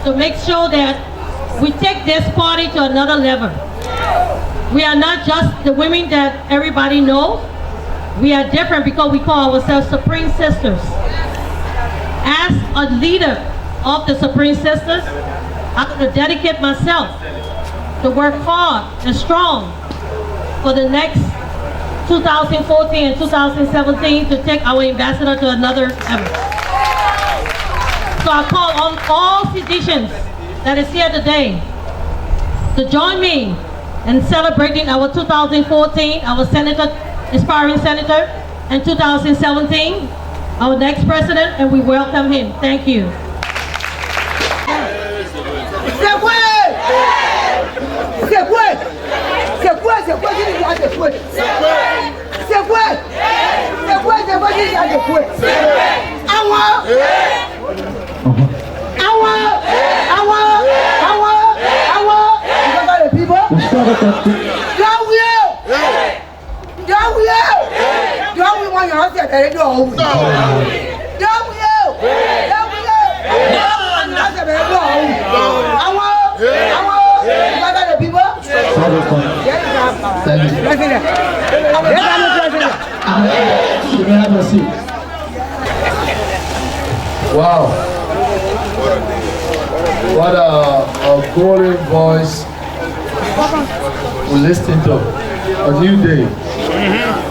To make sure that we take this party to another level. We are not just the women that everybody knows. We are different because we call ourselves Supreme Sisters. As a leader of the Supreme Sisters, I'm going to dedicate myself to work hard and strong for the next 2014 and 2017 to take our ambassador to another level. So I call on all citizens that is here today to join me in celebrating our 2014, our aspiring senator, and 2017, our next president, and we welcome him. Thank you. Wow. What a golden voice we listen to. A new day.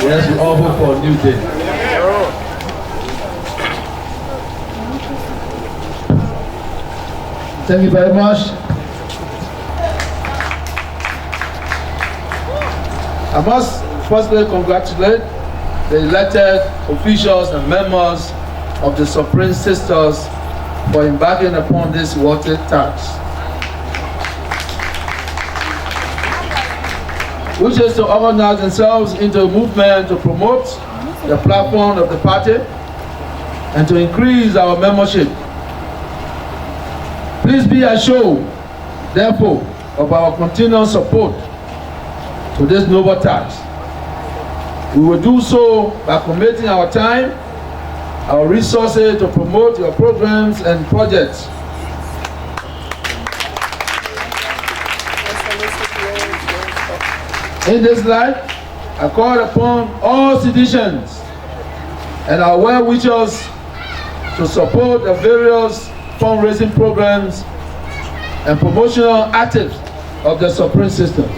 Yes, we all hope for a new day. Thank you very much. I must firstly congratulate the elected officials and members of the Supreme Sisters for embarking upon this water tax, which is to organize themselves into a movement to promote the platform of the party and to increase our membership. Please be assured, therefore, of our continued support to this noble task. We will do so by committing our time, our resources to promote your programs and projects. In this light, I call upon all citizens and our well-wishers to support the various fundraising programs and promotional activities of the Supreme System.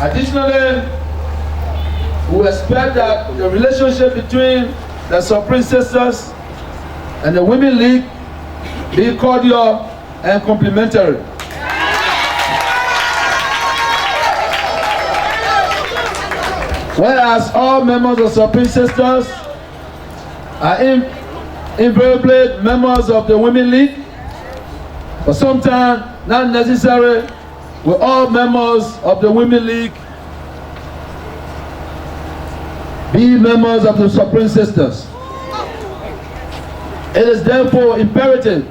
Additionally, we expect that the relationship between the Supreme Sisters and the Women League be cordial and complementary. Whereas all members of Supreme Sisters are invariably members of the Women League, but sometimes not necessarily with all members of the Women League be members of the Supreme Sisters. It is therefore imperative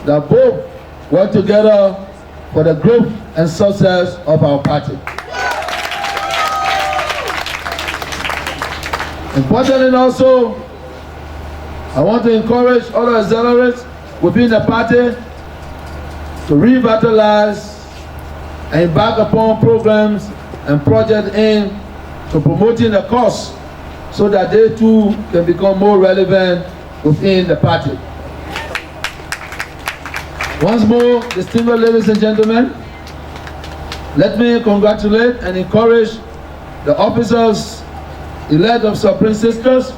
that both work together for the growth and success of our party. Importantly also, I want to encourage all our auxiliaries within the party to revitalize and embark upon programs and projects aimed to promoting the cause so that they too can become more relevant within the party. Once more, distinguished ladies and gentlemen, let me congratulate and encourage the officers elect of Supreme Sisters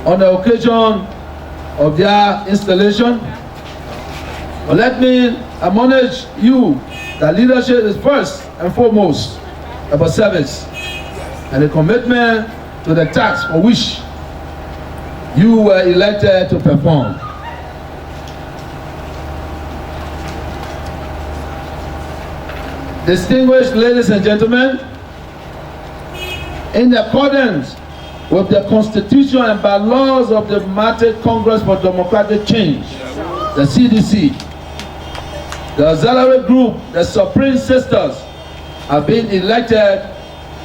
on the occasion of their installation. But let me admonish you that leadership is first and foremost about service and a commitment to the task for which you were elected to perform. Distinguished ladies and gentlemen, in accordance with the Constitution and by laws of the Democratic Congress for Democratic Change, the CDC, the auxiliary group, the Supreme Sisters, have been elected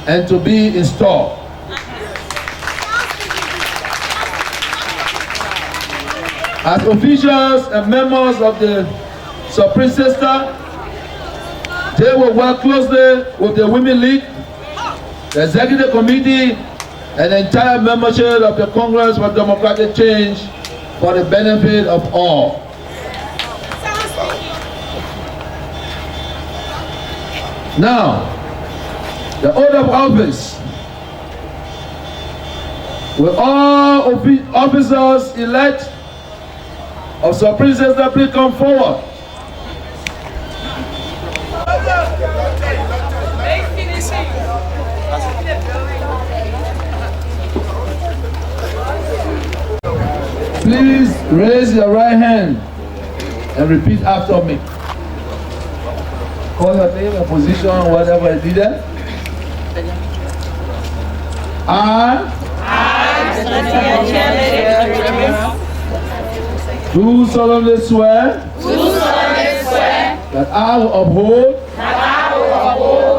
and to be installed. As officials and members of the Supreme Sister, they will work closely with the Women League, the Executive Committee, and the entire membership of the Congress for Democratic Change for the benefit of all. Now, the oath of office. Will all officers elect of Supreme Sister please come forward? Please raise your right hand and repeat after me. Call your name and position, whatever is needed. I do solemnly swear that I will uphold,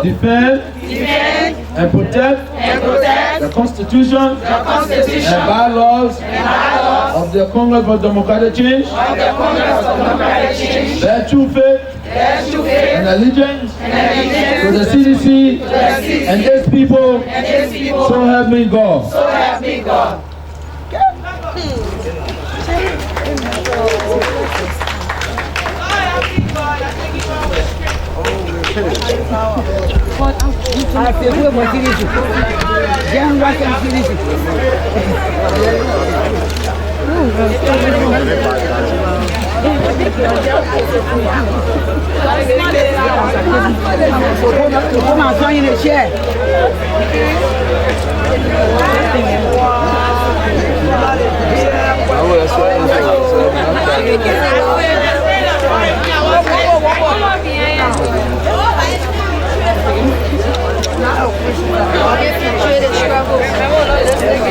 defend, and protect the Constitution and bylaws of the Congress for Democratic Change, bear true faith and allegiance to the CDC and its people, so help me God.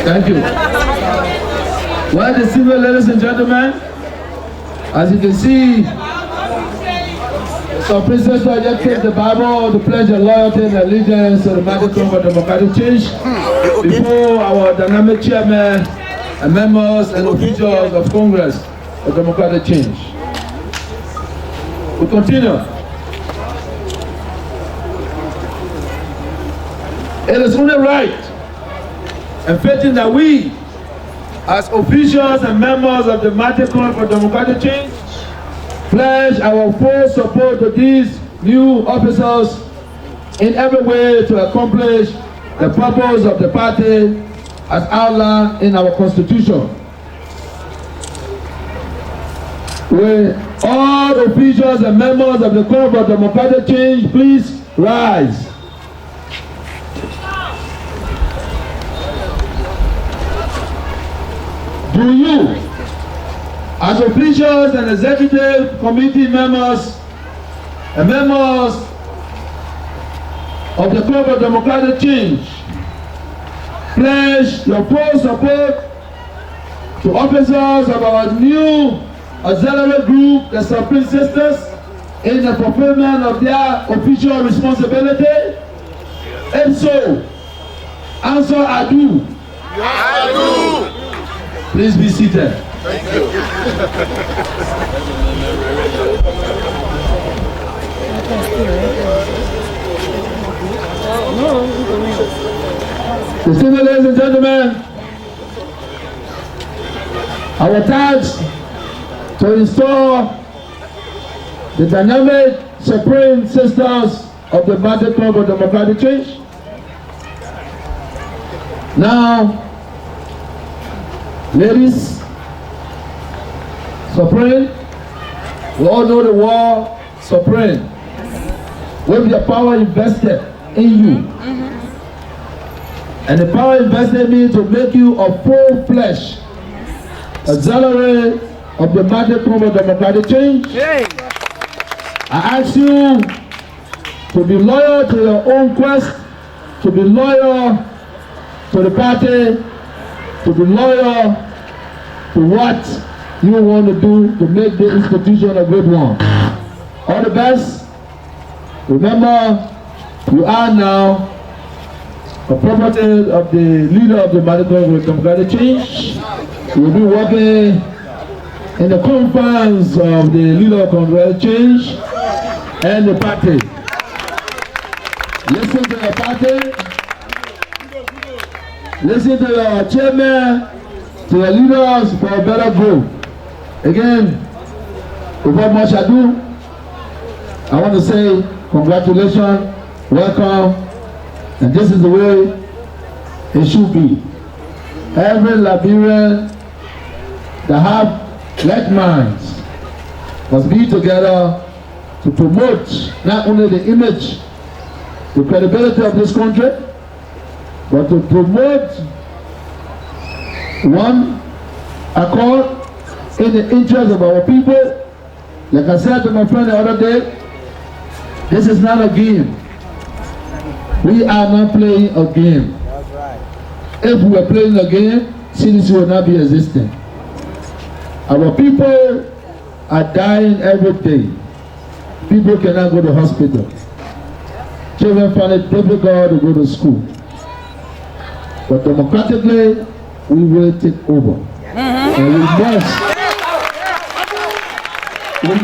Thank you. Well, distinguished ladies and gentlemen, as you can see, so Princess I just take the Bible to pledge your loyalty and allegiance to the Democratic for Democratic Change before our dynamic chairman and members and officials of Congress for Democratic Change. We continue. It is only right and fitting that we, as officials and members of the Democratic for Democratic Change, pledge our full support to these new officers in every way to accomplish the purpose of the party as outlined in our Constitution. Will all officials and members of the Congress for Democratic Change please rise? Do you, as officials and executive committee members and members of the Congress for Democratic Change, pledge your full support to officers of our new auxiliary group, the Supreme Sisters, in the fulfillment of their official responsibility? If so, answer I do. I do. Please be seated. Thank you. Distinguished ladies and gentlemen, our task to install the dynamic supreme sisters of the Market Club of Democratic Change. Now, ladies, supreme, we all know the word supreme. With your power invested in you. And the power invested means to make you a full-fledged auxiliary of the Market Club of Democratic Change. I ask you to be loyal to your own quest, to be loyal to the party, to be loyal to what you want to do to make the institution a good one. All the best. Remember, you are now a property of the leader of the Market Club of Democratic Change. You will be working in the confines of the leader of Democratic Change and the party. Listen to your party. Listen to your chairman, to your leaders for a better growth. Again, without much ado, I want to say congratulations, welcome, and this is the way it should be. Every Liberian that have like minds must be together to promote not only the image, the credibility of this country, but to promote one accord in the interest of our people. Like I said to my friend the other day, this is not a game. We are not playing a game. If we were playing a game, CDC would not be existing. Our people are dying every day. People cannot go to hospital. Children find it difficult to go to school. But democratically, we will take over. And we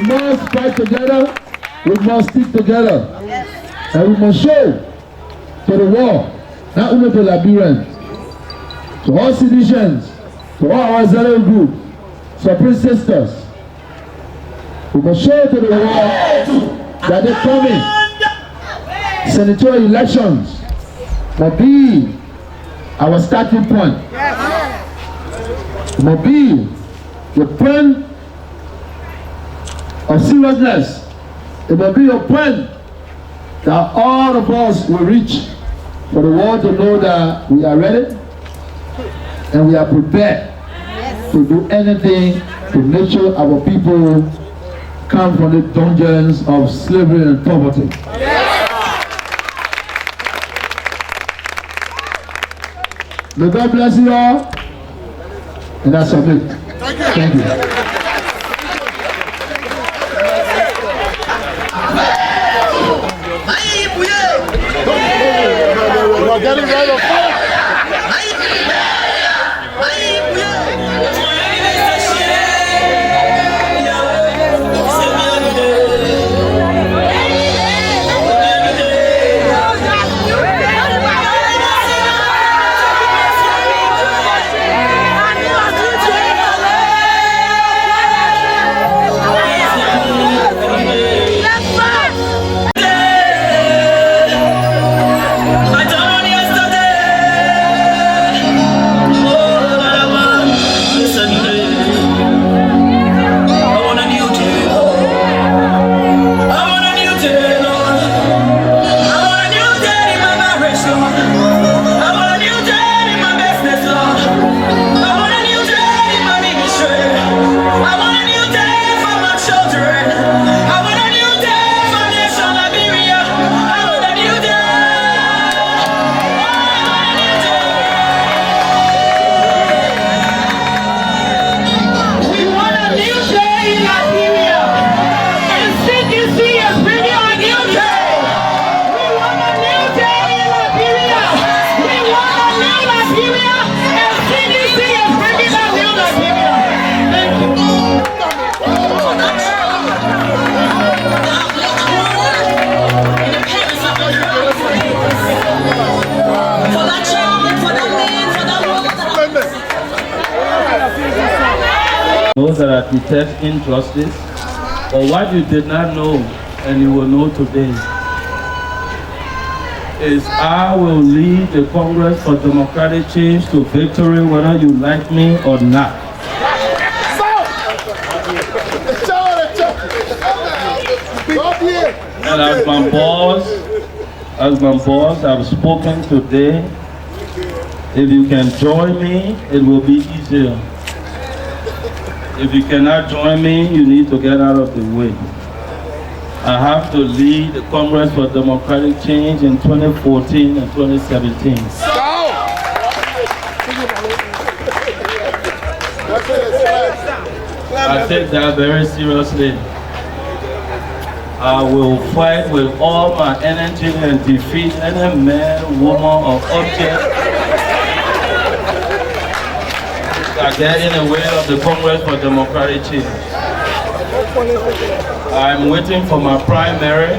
must fight together, we must stick together. And we must show to the world, not only to Liberians, to all citizens, to all our auxiliary groups, supreme sisters. We must show to the world that the coming senatorial elections will be our starting point. It will be the point of seriousness. It will be a point that all of us will reach for the world to know that we are ready and we are prepared to do anything to make sure our people come from the dungeons of slavery and poverty. May God bless you all, and I submit. Thank you. We're getting right on fire. know that I detest injustice. But what you did not know, and you will know today, is I will lead the Congress for Democratic Change to victory whether you like me or not. And as my boss, I've spoken today. If you can join me, it will be easier. If you cannot join me, you need to get out of the way. I have to lead the Congress for Democratic Change in 2014 and 2017. I take that very seriously. I will fight with all my energy and defeat any man, woman, or object that get in the way of the Congress for Democratic Change. I'm waiting for my primary.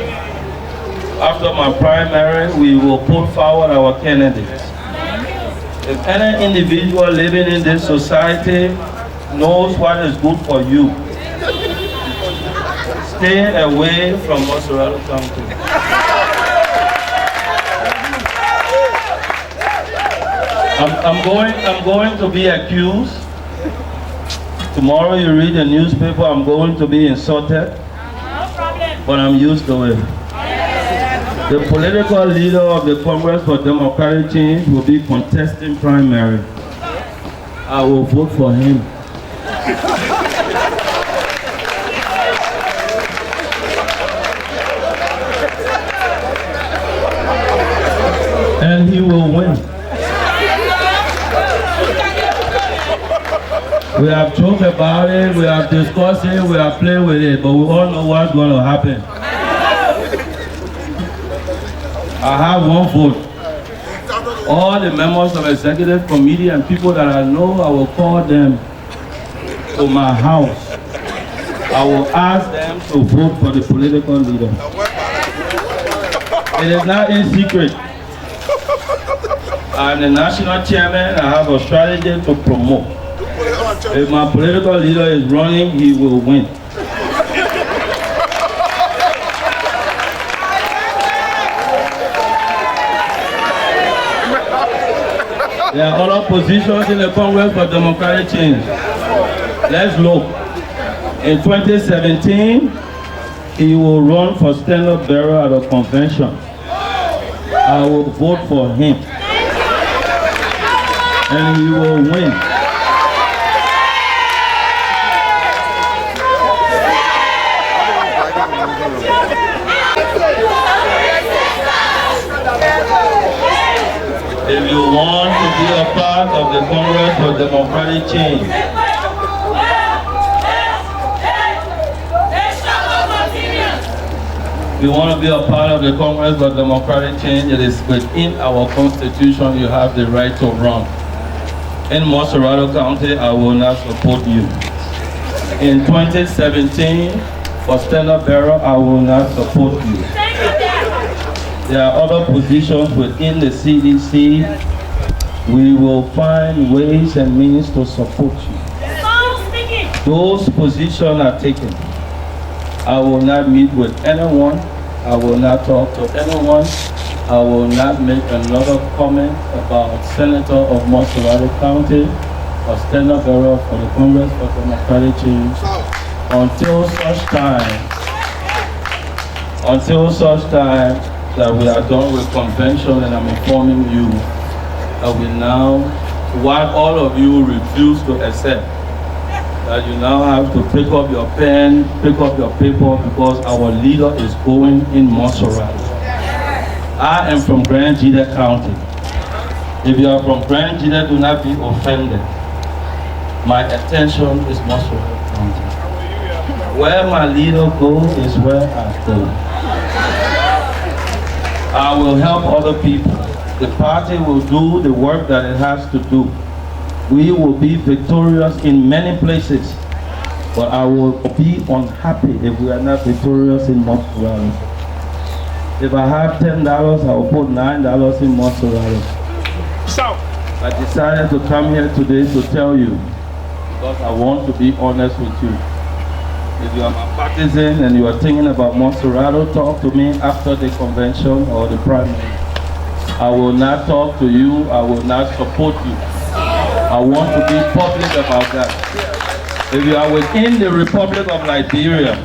After my primary, we will put forward our candidates. If any individual living in this society knows what is good for you, stay away from Senatorial County. I'm going to be accused. Tomorrow you read the newspaper, I'm going to be insulted. But I'm used to it. The political leader of the Congress for Democratic Change will be contesting primary. I will vote for him. And he will win. We have joked about it, we have discussed it, we have played with it, but we all know what's going to happen. I have one vote. All the members of executive committee and people that I know, I will call them to my house. I will ask them to vote for the political leader. It is not in secret. I'm the national chairman. I have a strategy to promote. If my political leader is running, he will win. There are other positions in the Congress for Democratic Change. Let's look. In 2017, he will run for standard bearer at a convention. I will vote for him. And he will win. If you want to be a part of the Congress for Democratic Change, if you want to be a part of the Congress for Democratic Change, it is within our Constitution you have the right to run. In Senatorial County, I will not support you. In 2017, for standard bearer, I will not support you. There are other positions within the CDC. We will find ways and means to support you. Those positions are taken. I will not meet with anyone. I will not talk to anyone. I will not make another comment about Senator of Senatorial County or standard bearer for the Congress for Democratic Change until such time that we are done with convention. And I'm informing you that we now, what all of you refuse to accept, that you now have to pick up your pen, pick up your paper, because our leader is going in Senatorial. I am from Grand Jita County. If you are from Grand Jita, do not be offended. My attention is Senatorial County. Where my leader goes is where I go. I will help other people. The party will do the work that it has to do. We will be victorious in many places, but I will be unhappy if we are not victorious in Senatorial. If I have $10, I will put $9 in Senatorial. I decided to come here today to tell you because I want to be honest with you. If you are my partisan and you are thinking about Monserrato, talk to me after the convention or the primary. I will not talk to you. I will not support you. I want to be public about that. If you are within the Republic of Liberia,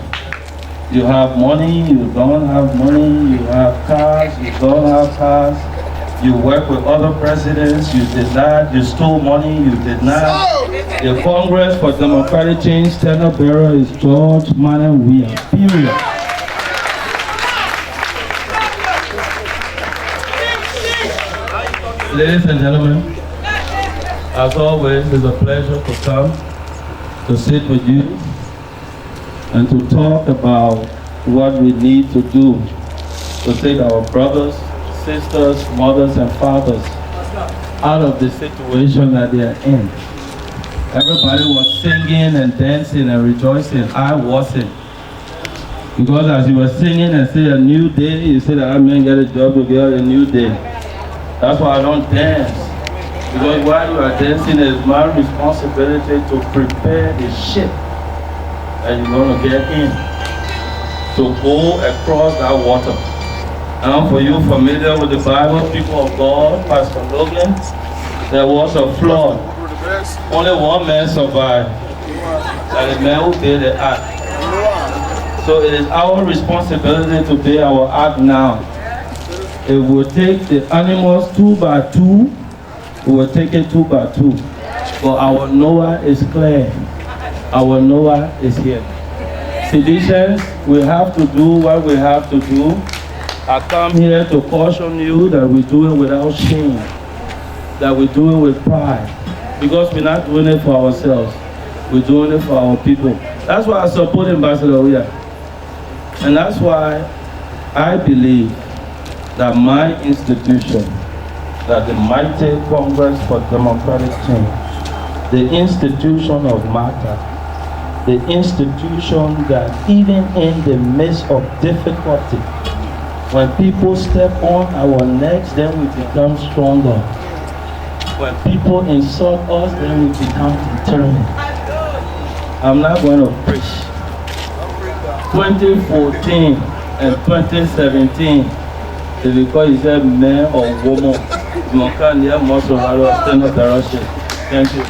you have money, you don't have money, you have cars, you don't have cars, you work with other presidents, you did not, you stole money, you did not. The Congress for Democratic Change tenure bearer is George Manuel Weah, period. Ladies and gentlemen, as always, it's a pleasure to come to sit with you and to talk about what we need to do to take our brothers, sisters, mothers, and fathers out of the situation that they are in. Everybody was singing and dancing and rejoicing. I wasn't. Because as you were singing and say a new day, you say that I may get a job to get a new day. That's why I don't dance. Because while you are dancing, it's my responsibility to prepare the ship that you're going to get in, to go across that water. And for you familiar with the Bible, people of God, Pastor Logan, there was a flood. Only one man survived, and the man who built the ark. So it is our responsibility to build our ark now. If we take the animals 2 by 2, we will take it 2 by 2. But our Noah is clear. Our Noah is here. Citizens, we have to do what we have to do. I come here to caution you that we do it without shame, that we do it with pride, because we're not doing it for ourselves. We're doing it for our people. That's why I support Ambassador Weah. And that's why I believe that my institution, that the mighty Congress for Democratic Change, the institution of Martha, the institution that even in the midst of difficulty, when people step on our necks, then we become stronger. When people insult us, then we become determined. I'm not going to preach. 2014 and 2017, it's because he said man or woman. Thank you.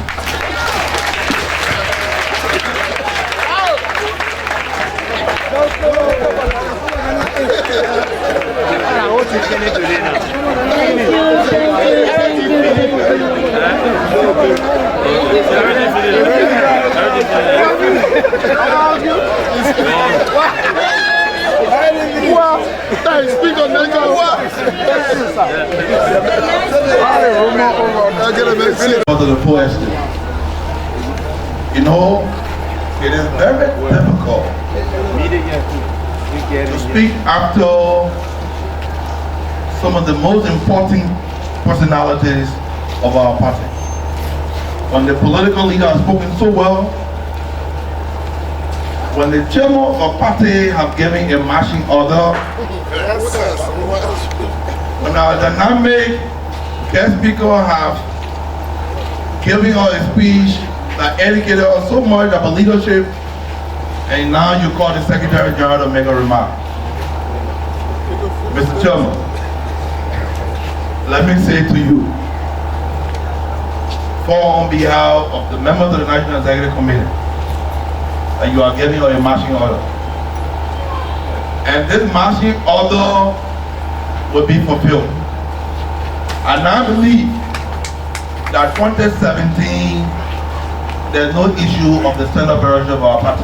Of the poetry. You know, it is very difficult to speak after some of the most important personalities of our party. When the political leader has spoken so well, when the chairman of a party have given a marching order, when our dynamic guest speaker have given her a speech that educated us so much about leadership, and now you call the Secretary General to make a remark. Mr. Chairman, let me say to you, on behalf of the members of the National Executive Committee, that you are giving her a marching order. And this marching order will be fulfilled. And I believe that 2017, there's no issue of the center bearers of our party.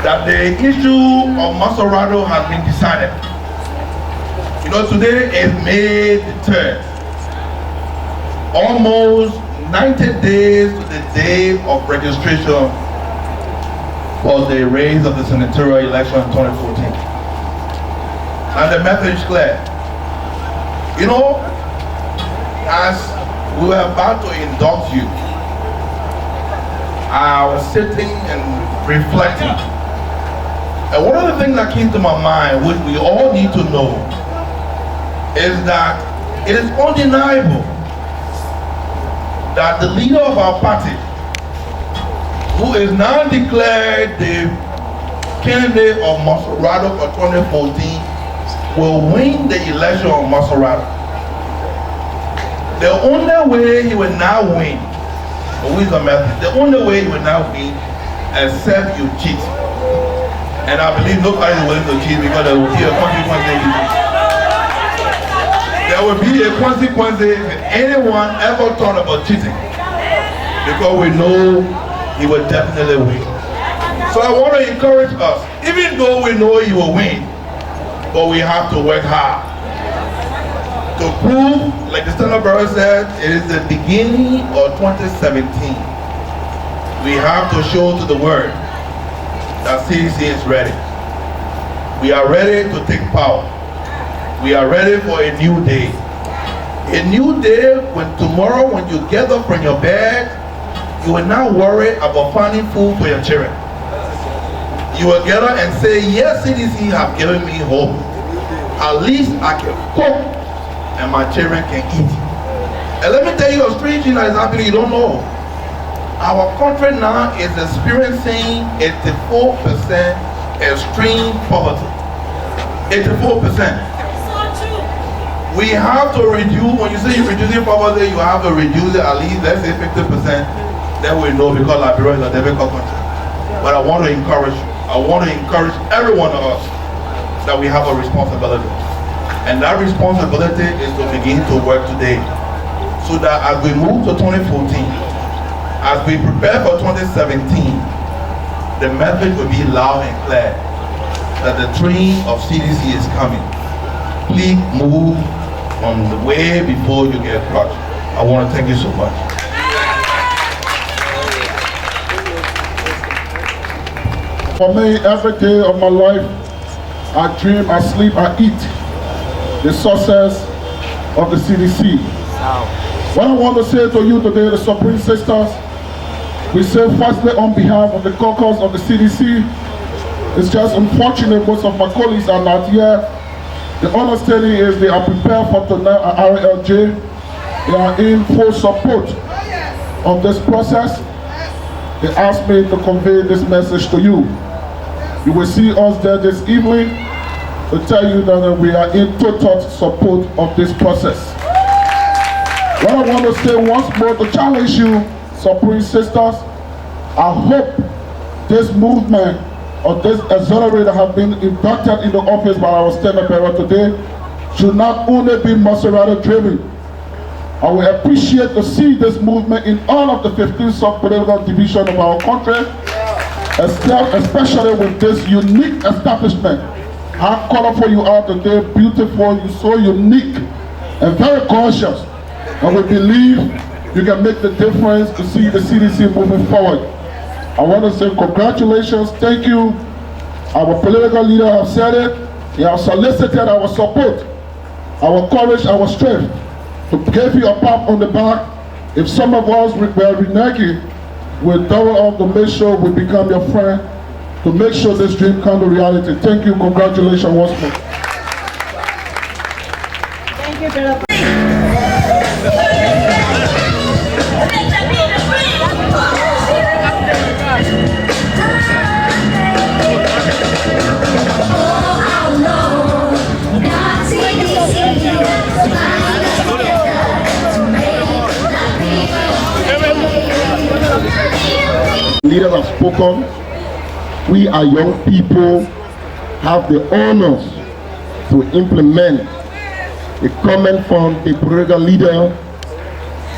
That the issue of Monserrato has been decided. You know, today is May the 3rd. Almost 90 days to the day of registration for the race of the Senatorial election in 2014. And the message is clear. You know, as we were about to induct you, I was sitting and reflecting. And one of the things that came to my mind, which we all need to know, is that It is undeniable that the leader of our party, who is now declared the candidate of Maserati for 2014, will win the election of Maserati. The only way he will now win, the only way he will now win, except you cheat. And I believe nobody is willing to cheat because there will be a consequence. There will be a consequence if anyone ever thought about cheating, because we know he will definitely win. So I want to encourage us, even though we know he will win, but we have to work hard to prove, like the Senatorial said, it is the beginning of 2017. We have to show to the world that CDC is ready. We are ready to take power. We are ready for a new day. A new day when tomorrow, when you get up from your bed, you will not worry about finding food for your children. You will get up and say, yes, CDC have given me hope. At least I can cook and my children can eat. And let me tell you a strange thing that is happening you don't know. Our country now is experiencing 84% extreme poverty. 84%. We have to reduce, when you say you're reducing poverty, you have to reduce it at least, let's say 50%. Then we know, because Liberia is a difficult country. But I want to encourage you. I want to encourage every one of us that we have a responsibility. And that responsibility is to begin to work today. So that as we move to 2014, as we prepare for 2017, the message will be loud and clear that the train of CDC is coming. Please move on the way before you get crushed. I want to thank you so much. For me, every day of my life, I dream, I sleep, I eat the success of the CDC. What I want to say to you today, the Supreme Sisters, we say firstly on behalf of the caucus of the CDC, it's just unfortunate most of my colleagues are not here. The understanding is they are prepared for tonight at RLJ. They are in full support of this process. They asked me to convey this message to you. You will see us there this evening to tell you that we are in total support of this process. What I want to say once more to challenge you, Supreme Sisters, I hope this movement or this accelerator have been inducted in the office by our standard bearer today should not only be Maserati driven. I will appreciate to see this movement in all of the 15 sub-political divisions of our country, especially with this unique establishment. How colorful you are today, beautiful, you're so unique and very gorgeous. And we believe you can make the difference to see the CDC moving forward. I want to say congratulations, thank you. Our political leader have said it. They have solicited our support, our courage, our strength to give you a pat on the back. If some of us were reneging, we'll double up to make sure we become your friend, to make sure this dream come to reality. Thank you, congratulations once more. Thank you, brother. Leaders have spoken. We are young people, have the honors to implement a comment from the political leader,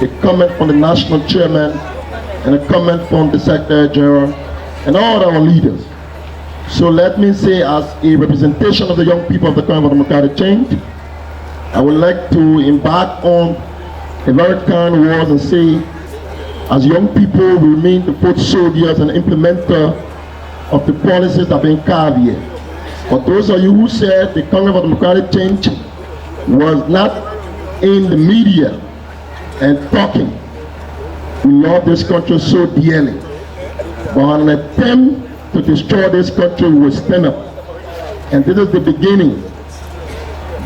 a comment from the national chairman, and a comment from the Secretary General, and all our leaders. So let me say, as a representation of the young people of the Congress of Democratic Change, I would like to embark on a very kind words and say, as young people, we remain the foot soldiers and implementer of the policies that have been carved here. For those of you who said the Congress of Democratic Change was not in the media and talking, we love this country so dearly. But an attempt to destroy this country, we will stand up. And this is the beginning.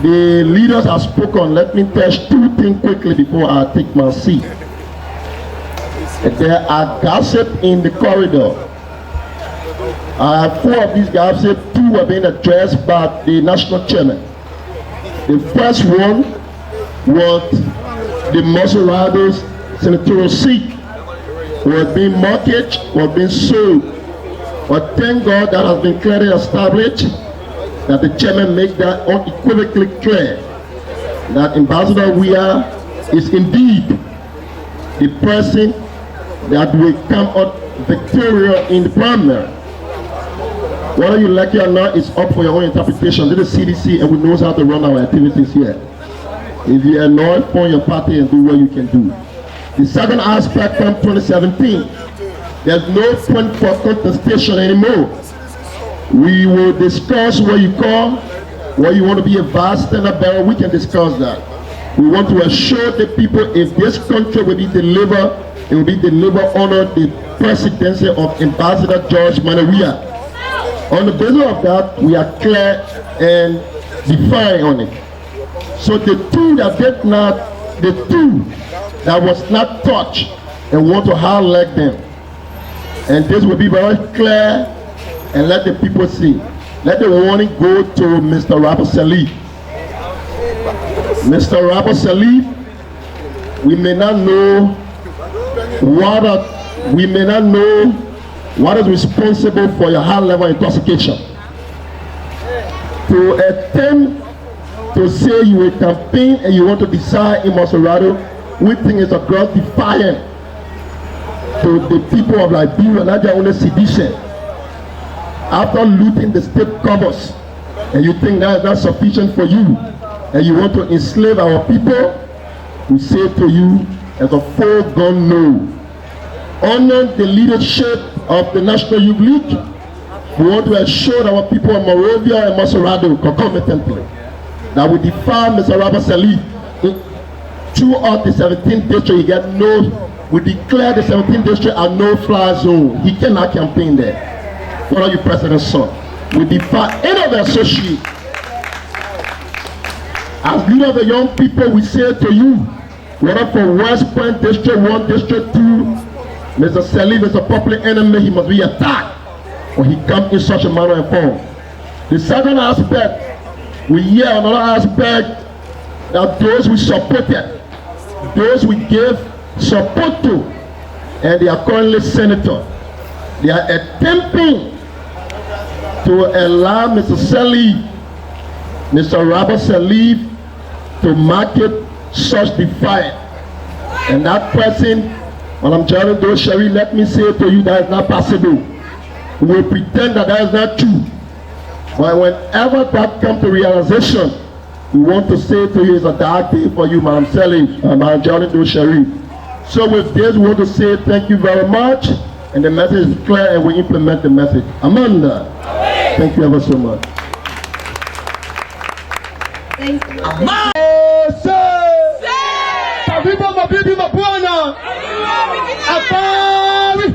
The leaders have spoken. Let me touch two things quickly before I take my seat. There are gossip in the corridor. Four of these gossip, two are being addressed by the national chairman. The first one was the Maserado's senatorial seat was being mortgaged, was being sold. But thank God that has been clearly established, that the chairman make that unequivocally clear that Ambassador Weah is indeed the person that will come out victorious in the primary. Whether you like it or not, it's up for your own interpretation. This is CDC and we know how to run our activities here. If you are not for your party and do what you can do. The second aspect from 2017, there's no point for contestation anymore. We will discuss what you call, what you want to be a vice standard bearer, we can discuss that. We want to assure the people if this country will be delivered, it will be delivered under the presidency of Ambassador George Weah. On the basis of that, we are clear and defined on it. So the two that did not, the two that was not touched and want to highlight them. And this will be very clear and let the people see. Let the warning go to Mr. Robert Salif. Mr. Robert Salif, we may not know what is responsible for your high level intoxication. To attempt to say you will campaign and you want to decide in Maserado, we think it's a gross defiance to the people of Liberia, not their only sedition. After looting the state covers, and you think that is not sufficient for you, and you want to enslave our people, we say to you as a foregone no. Honor the leadership of the National Youth League. We want to assure our people of Monrovia and Maserado concomitantly that we defy Mr. Robert Salif. Throughout the 17th district, you get no, we declare the 17th district a no-fly zone. He cannot campaign there. What are you, President's son? We defy any of the associates. As leader of the young people, we say to you, whether for West Point District 1, District 2, Mr. Salif is a popular enemy, he must be attacked, or he comes in such a manner and form. The second aspect, we hear another aspect, that those we supported, those we gave support to, and they are currently senators, they are attempting to allow Mr. Salif, Mr. Robert Salif, to market such defiance. And that person, Madam Gerald Doe Sherry, let me say to you that is not possible. We will pretend that that is not true. But whenever that comes to realization, we want to say to you it's a dark day for you, Madam Salif, Madam Gerald Doe Sherry. So with this, we want to say thank you very much. And the message is clear and we implement the message. Amanda, thank you ever so much. Thank you. Viva mabibi mabwana, habari